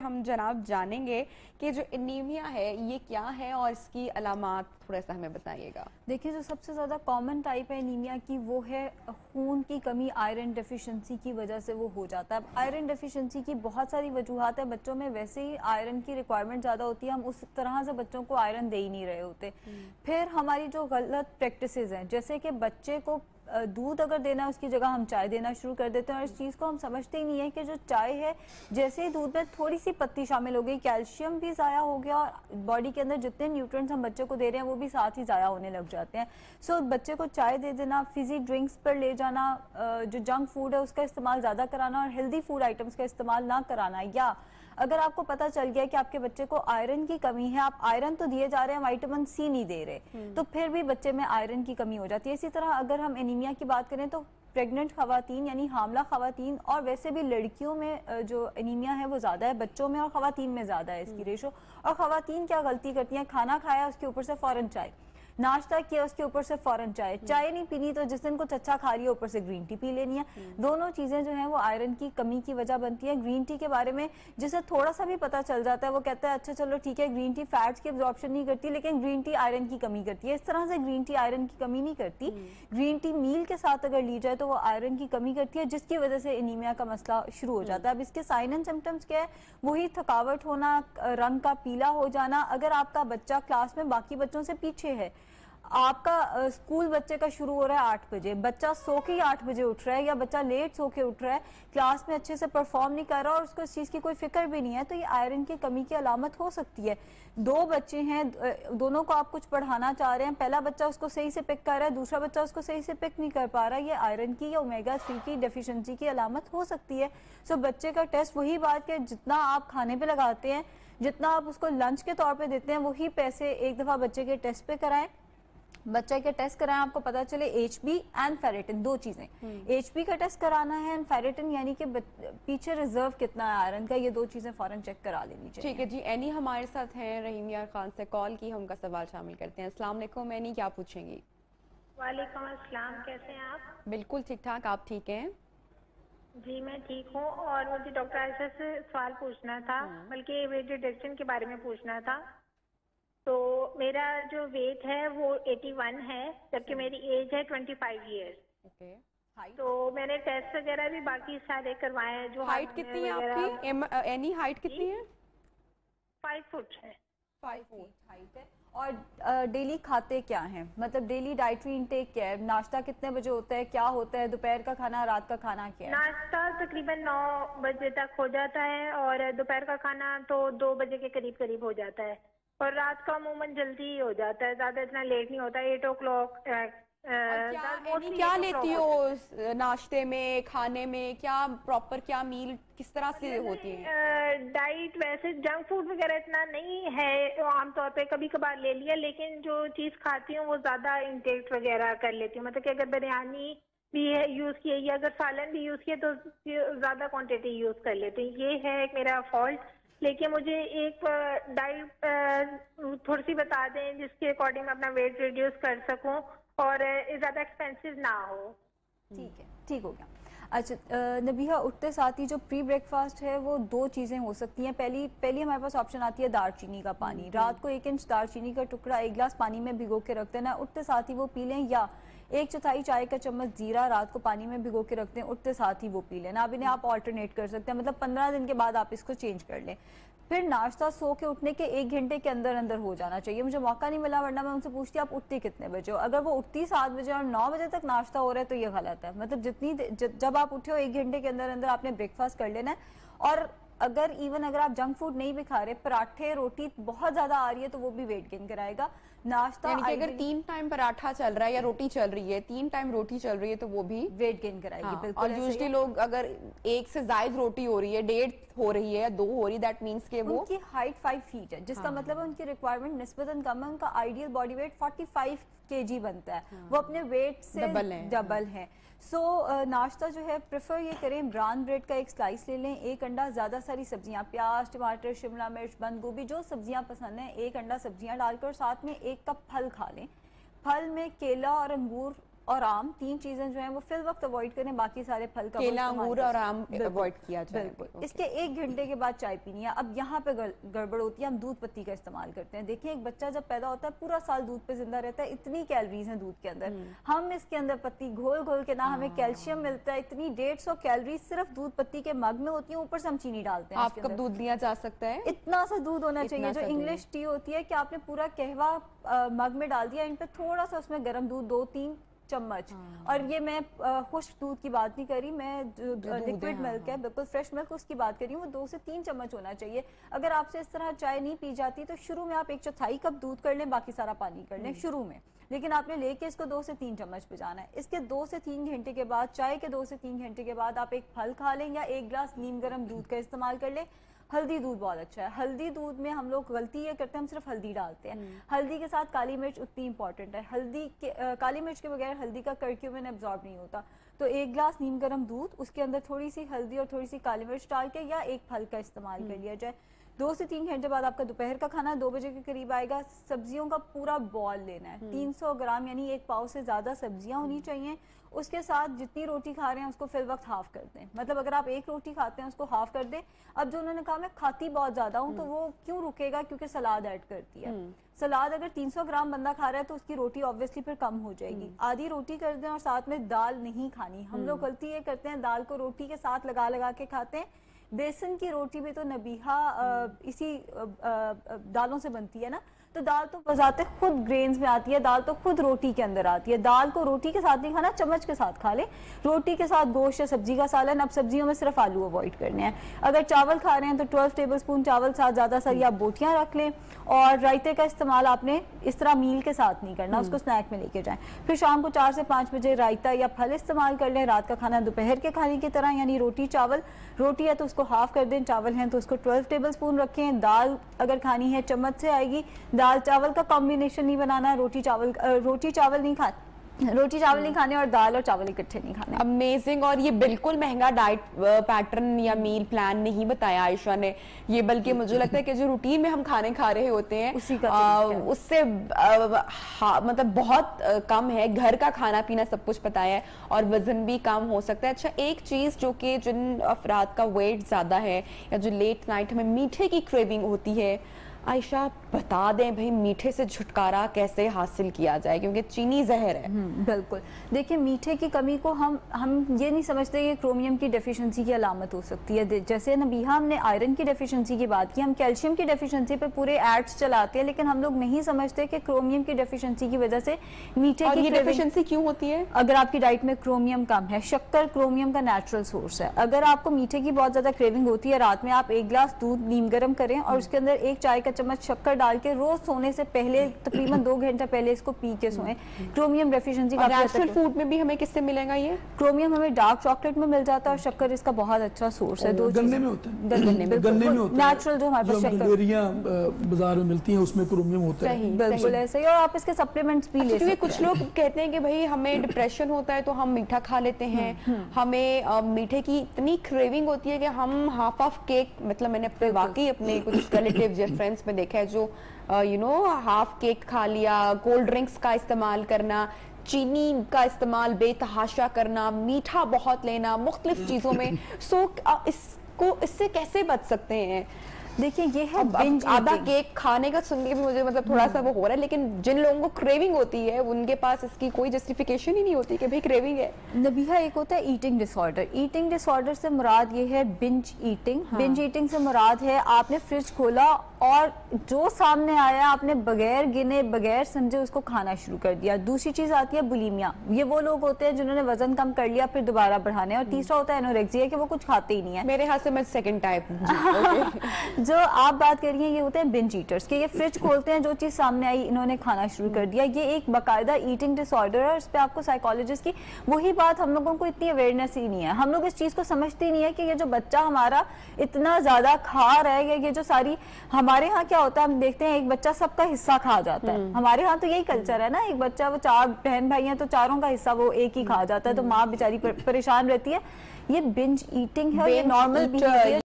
हम जनाब जानेंगे कि जो एनीमिया है ये क्या है और इसकी अलामात थोड़ा सा हमें बताइएगा। देखिए, जो सबसे ज़्यादा कॉमन टाइप है एनीमिया की वो है खून की कमी, आयरन डेफिशिएंसी की वजह से वो हो जाता है। अब आयरन डेफिशिएंसी की बहुत सारी वजूहात है। बच्चों में वैसे ही आयरन की रिक्वायरमेंट ज़्यादा होती है, हम उस तरह से बच्चों को आयरन दे ही नहीं रहे होते। फिर हमारी जो गलत प्रैक्टिसेस हैं, जैसे कि बच्चे को दूध अगर देना है उसकी जगह हम चाय देना शुरू कर देते हैं, और इस चीज़ को हम समझते ही नहीं है कि जो चाय है, जैसे ही दूध में थोड़ी सी पत्ती शामिल हो गई, कैल्शियम भी ज़ाया हो गया और बॉडी के अंदर जितने न्यूट्रिएंट्स हम बच्चे को दे रहे हैं वो भी साथ ही ज़ाया होने लग जाते हैं। सो बच्चे को चाय दे देना, फिजी ड्रिंक्स पर ले जाना, जो जंक फूड है उसका इस्तेमाल ज़्यादा कराना और हेल्दी फूड आइटम्स का इस्तेमाल ना कराना, या अगर आपको पता चल गया कि आपके बच्चे को आयरन की कमी है, आप आयरन तो दिए जा रहे हैं, विटामिन सी नहीं दे रहे, तो फिर भी बच्चे में आयरन की कमी हो जाती है। इसी तरह अगर हम एनीमिया की बात करें तो प्रेग्नेंट खवातीन यानी हामला खवातीन, और वैसे भी लड़कियों में जो एनीमिया है वो ज़्यादा है, बच्चों में और खवातीन में ज़्यादा है इसकी रेशो। और खवातीन क्या गलती करती हैं, खाना खाया उसके ऊपर से फ़ौरन चाय, नाश्ता किया उसके ऊपर से फौरन चाय, चाय नहीं पीनी तो जिस दिन कुछ अच्छा खा लिया ऊपर से ग्रीन टी पी लेनी है। दोनों चीजें जो हैं वो आयरन की कमी की वजह बनती है। ग्रीन टी के बारे में जिसे थोड़ा सा भी पता चल जाता है वो कहता है अच्छा चलो ठीक है, ग्रीन टी फैट्स की एब्जॉर्प्शन नहीं करती लेकिन ग्रीन टी आयरन की कमी करती है। इस तरह से ग्रीन टी आयरन की कमी नहीं करती। ग्रीन टी मील के साथ अगर ली जाए तो वो आयरन की कमी करती है, जिसकी वजह से एनीमिया का मसला शुरू हो जाता है। अब इसके साइन एंड सिम्टम्स क्या है, वही थकावट होना, रंग का पीला हो जाना। अगर आपका बच्चा क्लास में बाकी बच्चों से पीछे है, आपका स्कूल बच्चे का शुरू हो रहा है 8 बजे, बच्चा सो के 8 बजे उठ रहा है या बच्चा लेट सो के उठ रहा है, क्लास में अच्छे से परफॉर्म नहीं कर रहा और उसको इस चीज़ की कोई फिक्र भी नहीं है, तो ये आयरन की कमी की अलामत हो सकती है। 2 बच्चे हैं, दोनों को आप कुछ पढ़ाना चाह रहे हैं, पहला बच्चा उसको सही से पिक कर रहा है, दूसरा बच्चा उसको सही से पिक नहीं कर पा रहा, ये आयरन की या ओमेगा 3 की डेफिशिएंसी की अलामत हो सकती है। सो बच्चे का टेस्ट, वही बात कि जितना आप खाने पे लगाते हैं, जितना आप उसको लंच के तौर पे देते हैं, वही पैसे एक दफ़ा बच्चे के टेस्ट पे कराएं, बच्चे के टेस्ट कराएं, आपको पता चले एचबी एंड फेरेटिन, 2 चीजें। एचबी का टेस्ट कराना है एंड फेरेटिन यानी कि पीछे रिजर्व कितना है आयरन का, ये 2 चीजें फौरन चेक करा लेनी चाहिए। ठीक है जी, एनी हमारे साथ हैं, रहीम यार खान से कॉल की, हम उनका सवाल शामिल करते हैं। अस्सलाम वालेकुम एनी, क्या पूछेंगी? वालेकुम अस्सलाम, कैसे हैं आप? बिल्कुल ठीक ठाक, आप ठीक हैं? जी मैं ठीक हूँ, और मुझे डॉक्टर आयशा से सवाल पूछना था, बल्कि वेट रिडक्शन के बारे में पूछना था। तो मेरा जो वेट है वो 81 है, जबकि मेरी एज है 25 ईयर्स। ओके, तो मैंने टेस्ट वगैरह भी बाकी सारे करवाए हैं। जो हाइट कितनी है आपकी? एनी हाइट कितनी है? 5 फुट है। 5 फुट हाइट है। और डेली खाते क्या हैं, मतलब डेली डाइटरी इनटेक क्या है, नाश्ता कितने बजे होता है, क्या होता है, दोपहर का खाना, रात का खाना क्या है? नाश्ता तकरीबन 9 बजे तक हो जाता है और दोपहर का खाना तो 2 बजे के करीब करीब हो जाता है, और रात का अमूमन जल्दी ही हो जाता है, ज्यादा इतना लेट नहीं होता, 8 o'clock। क्या लेती हो नाश्ते में, खाने में, क्या प्रॉपर क्या मील किस तरह से होती है? डाइट वैसे जंक फूड वगैरह इतना नहीं है, आमतौर पे कभी कभार ले लिया, लेकिन जो चीज खाती हूँ वो ज्यादा इंटेक वगैरह कर लेती हूँ। मतलब कि अगर बिरयानी भी है यूज किए या अगर सालन भी यूज किए तो ज्यादा क्वांटिटी यूज कर लेती हूँ। ये है मेरा फॉल्ट। लेकिन मुझे एक डाइट थोड़ी सी बता दें जिसके अकॉर्डिंग मैं अपना वेट रिड्यूस कर सकूं और ज्यादा एक्सपेंसिव ना हो। ठीक है, ठीक हो गया। अच्छा नबीहा, उठते साथ ही जो प्री ब्रेकफास्ट है वो 2 चीज़ें हो सकती हैं। पहली हमारे पास ऑप्शन आती है दालचीनी का पानी। रात को 1 इंच दालचीनी का टुकड़ा 1 गिलास पानी में भिगो के रख देना, उठते साथ ही वो पी लें, या 1/4 चाय का चम्मच जीरा रात को पानी में भिगो के रखते हैं, उठते साथ ही वो पी लेना। अब इन्हें आप ऑल्टरनेट कर सकते हैं, मतलब 15 दिन के बाद आप इसको चेंज कर लें। फिर नाश्ता सो के उठने के 1 घंटे के अंदर अंदर हो जाना चाहिए। मुझे मौका नहीं मिला, वरना मैं उनसे पूछती आप उठती कितने बजे हो। अगर वो उठती 7 बजे और 9 बजे तक नाश्ता हो रहा है तो ये गलत है। मतलब जब आप उठे हो 1 घंटे के अंदर अंदर आपने ब्रेकफास्ट कर लेना है। और अगर आप जंक फूड नहीं भी खा रहे, पराठे रोटी बहुत ज्यादा आ रही है तो वो भी वेट गेन कराएगा। नाश्ता यानी कि अगर 3 टाइम पराठा चल रहा है या रोटी चल रही है, 3 टाइम रोटी चल रही है तो वो भी वेट गेन कराएगी। हाँ, बिल्कुल। और यूजुअली लोग अगर 1 से ज्यादा रोटी हो रही है, 1.5 हो रही है या 2 हो रही है, दैट मींस के वो उनकी हाइट 5 फीट है, जिसका मतलब है उनकी रिक्वायरमेंट निस्बतन कम है। उनका आइडियल बॉडी वेट 45 kg बनता है। वो अपने वेट से डबल है। सो नाश्ता जो है प्रेफर ये करें, ब्राउन ब्रेड का 1 स्लाइस ले लें, 1 अंडा, ज्यादा सारी सब्जियां, प्याज, टमाटर, शिमला मिर्च, बंद गोभी, जो सब्जियां पसंद है, 1 अंडा सब्जियां डालकर, साथ में 1 कप फल खा लें। फल में केला और अंगूर और आम, 3 चीजें जो हैं वो फिल वक्त अवॉइड करें, बाकी सारे फल का केला, अंगूर और आम अवॉइड किया जाए। इसके 1 घंटे के बाद चाय पीनी है। अब यहाँ पे गड़बड़ होती है, हम दूध पत्ती का इस्तेमाल करते हैं। देखिए एक बच्चा जब पैदा होता है पूरा साल दूध पे जिंदा रहता है, इतनी कैलोरीज हैं दूध के अंदर, हम इसके अंदर पत्ती घोल घोल के ना हमें कैल्शियम मिलता है, इतनी 150 कैलोरीज सिर्फ दूध पत्ती के मग में होती है, ऊपर से हम चीनी डालते हैं। आप कब दूध दिया जा सकता है? इतना सा दूध होना चाहिए। जो इंग्लिश टी होती है कि आपने पूरा कहवा मग में डाल दिया, इन पे थोड़ा सा उसमें गर्म दूध 2-3 चम्मच। और ये मैं खुश्क दूध की बात नहीं करी, मैं जो लिक्विड मिल्क है बिल्कुल फ्रेश मिल्क उसकी बात करी हूँ, वो 2 से 3 चम्मच होना चाहिए। अगर आपसे इस तरह चाय नहीं पी जाती तो शुरू में आप 1/4 कप दूध कर लें, बाकी सारा पानी कर लें शुरू में, लेकिन आपने लेके इसको 2 से 3 चम्मच पिजाना है। इसके 2 से 3 घंटे के बाद, चाय के 2 से 3 घंटे के बाद आप एक फल खा लें या 1 गिलास नीम गर्म दूध का इस्तेमाल कर लें। हल्दी दूध बहुत अच्छा है। हल्दी दूध में हम लोग गलती ये करते हैं, हम सिर्फ हल्दी डालते हैं। हल्दी के साथ काली मिर्च उतनी इंपॉर्टेंट है। काली मिर्च के बगैर हल्दी का कर्क्यूमिन एब्जॉर्ब नहीं होता। तो 1 गिलास नीम गर्म दूध, उसके अंदर थोड़ी सी हल्दी और थोड़ी सी काली मिर्च डाल के या एक फल का इस्तेमाल कर लिया जाए। 2 से 3 घंटे बाद आपका दोपहर का खाना 2 बजे के करीब आएगा। सब्जियों का पूरा बॉल लेना है, 300 ग्राम यानी 1 पाव से ज्यादा सब्जियां होनी चाहिए। उसके साथ जितनी रोटी खा रहे हैं उसको फिल वक्त हाफ कर दें, मतलब अगर आप 1 रोटी खाते हैं उसको हाफ कर दें। अब जो उन्होंने कहा मैं खाती बहुत ज्यादा हूँ, तो वो क्यों रुकेगा, क्योंकि सलाद ऐड करती है। सलाद अगर 300 ग्राम बंदा खा रहा है तो उसकी रोटी ऑब्वियसली फिर कम हो जाएगी। आधी रोटी कर दें और साथ में दाल नहीं खानी। हम लोग गलती ये करते हैं, दाल को रोटी के साथ लगा लगा के खाते हैं। बेसन की रोटी भी तो नबीहा इसी दालों से बनती है ना, तो दाल तो बजाते खुद ग्रेन्स में आती है, दाल तो खुद रोटी के अंदर आती है। दाल को रोटी के साथ नहीं खाना, चम्मच के साथ खा ले। रोटी के साथ गोश्त या सब्जी का सालन, अब सब्जियों में सिर्फ आलू अवॉइड करने हैं। अगर चावल खा रहे हैं तो 12 टेबलस्पून चावल साथ ज्यादा सारी आप बोटियां रख लें। और रायते का इस्तेमाल आपने इस तरह मील के साथ नहीं करना, उसको स्नैक में लेके जाएं। फिर शाम को 4 से 5 बजे रायता या फल इस्तेमाल कर लें। रात का खाना दोपहर के खाने की तरह, यानी रोटी चावल, रोटी है तो उसको हाफ कर दें, चावल हैं तो उसको 12 टेबलस्पून रखें। दाल अगर खानी है चम्मच से आएगी। दाल चावल का कॉम्बिनेशन नहीं बनाना, रोटी चावल नहीं खाने और दाल और चावल इकट्ठे नहीं खाने। अमेजिंग। और ये बिल्कुल महंगा डाइट पैटर्न या मील प्लान नहीं बताया आयशा ने, ये बल्कि मुझे लगता है कि जो रूटीन में हम खाने खा रहे होते हैं उससे मतलब बहुत कम है। घर का खाना पीना सब कुछ बताया है और वजन भी कम हो सकता है। अच्छा, एक चीज जो कि जिन अफराद का वेट ज्यादा है या जो लेट नाइट हमें मीठे की क्रेविंग होती है, आयशा बता दें भाई मीठे से छुटकारा कैसे हासिल किया जाए, क्योंकि चीनी जहर है। बिल्कुल। देखिए मीठे की कमी को हम ये नहीं समझते कि क्रोमियम की डेफिशिएंसी की अलामत हो सकती है। जैसे नबीहा हमने आयरन की डेफिशिएंसी की बात की, हम कैल्शियम की डेफिशिएंसी पे पूरे एड्स चलाते हैं, लेकिन हम लोग नहीं समझते कि क्रोमियम की डेफिशिएंसी की वजह से मीठे की डेफिशिएंसी क्यों होती है। अगर आपकी डाइट में क्रोमियम कम है, शक्कर क्रोमियम का नेचुरल सोर्स है। अगर आपको मीठे की बहुत ज्यादा क्रेविंग होती है, रात में आप 1 गिलास दूध नीम गर्म करें और उसके अंदर 1 चाय का चम्मच शक्कर डाल के रोज सोने से पहले तकरीबन 2 घंटे पहले इसको पी के सोएं। क्रोमियम डेफिशिएंसी का नेचुरल फूड में भी हमें किससे मिलेगा ये क्रोमियम? हमें डार्क चॉकलेट में मिल जाता है और शक्कर इसका बहुत अच्छा सोर्स है। गन्ने में होता है, गन्ने में होता है नेचुरल जो हमारे पास शक्कर बाजार में मिलती है उसमें क्रोमियम होता है। बिल्कुल ऐसे ही। और आप इसके सप्लीमेंट्स भी ले सकते हैं। कुछ लोग कहते हैं कि भाई हमें डिप्रेशन होता है तो हम मीठा खा लेते हैं, हमें मीठे की इतनी क्रेविंग होती है कि हम हाफ ऑफ केक, मतलब मैंने वाकई अपने कुछ रिलेटिव्स या फ्रेंड्स में देखा है जो हाफ केक खा लिया। कोल्ड ड्रिंक्स का इस्तेमाल करना, चीनी का इस्तेमाल बेतहाशा करना, मीठा बहुत लेना मुख्तलिफ चीजों में। इससे कैसे बच सकते हैं? देखिए ये है बिंज आधा केक खाने का सुन के भी मुझे मतलब थोड़ा सा वो हो रहा है, लेकिन जिन लोगों को क्रेविंग होती है उनके पास इसकी कोई जस्टिफिकेशन ही नहीं होती कि भाई क्रेविंग है। नबीहा एक होता है ईटिंग डिसऑर्डर। ईटिंग डिसऑर्डर से मुराद ये है बिंज ईटिंग। बिंज ईटिंग से मुराद है आपने फ्रिज खोला और जो सामने आया आपने बगैर गिने बगैर समझे उसको खाना शुरू कर दिया। दूसरी चीज आती है बुलिमिया। ये वो लोग होते हैं जिन्होंने वजन कम कर लिया फिर दोबारा बढ़ाने। और तीसरा होता है एनोरेक्सिया कि वो कुछ खाते ही नहीं है। मेरे हाथ से मैं सेकंड टाइप जो आप बात कर रही हैं ये होते हैं बिंज ईटर्स के। ये फ्रिज खोलते हैं, जो चीज सामने आई इन्होंने खाना शुरू कर दिया। ये एक बाकायदा ईटिंग डिसऑर्डर है। इस पे आपको साइकोलॉजिस्ट की वही बात, हम लोगों को इतनी अवेयरनेस ही नहीं है। हम लोग इस चीज को समझते ही नहीं है कि ये जो बच्चा हमारा इतना ज्यादा खा रहा है, ये जो सारी हमारे यहाँ क्या होता है हम देखते हैं एक बच्चा सबका हिस्सा खा जाता है। हमारे यहाँ तो यही कल्चर है ना, एक बच्चा वो 4 बहन भाई हैं तो चारों का हिस्सा वो एक ही खा जाता है, तो माँ बेचारी परेशान रहती है। ये बिंज ईटिंग है, ये नॉर्मल बिहेवियर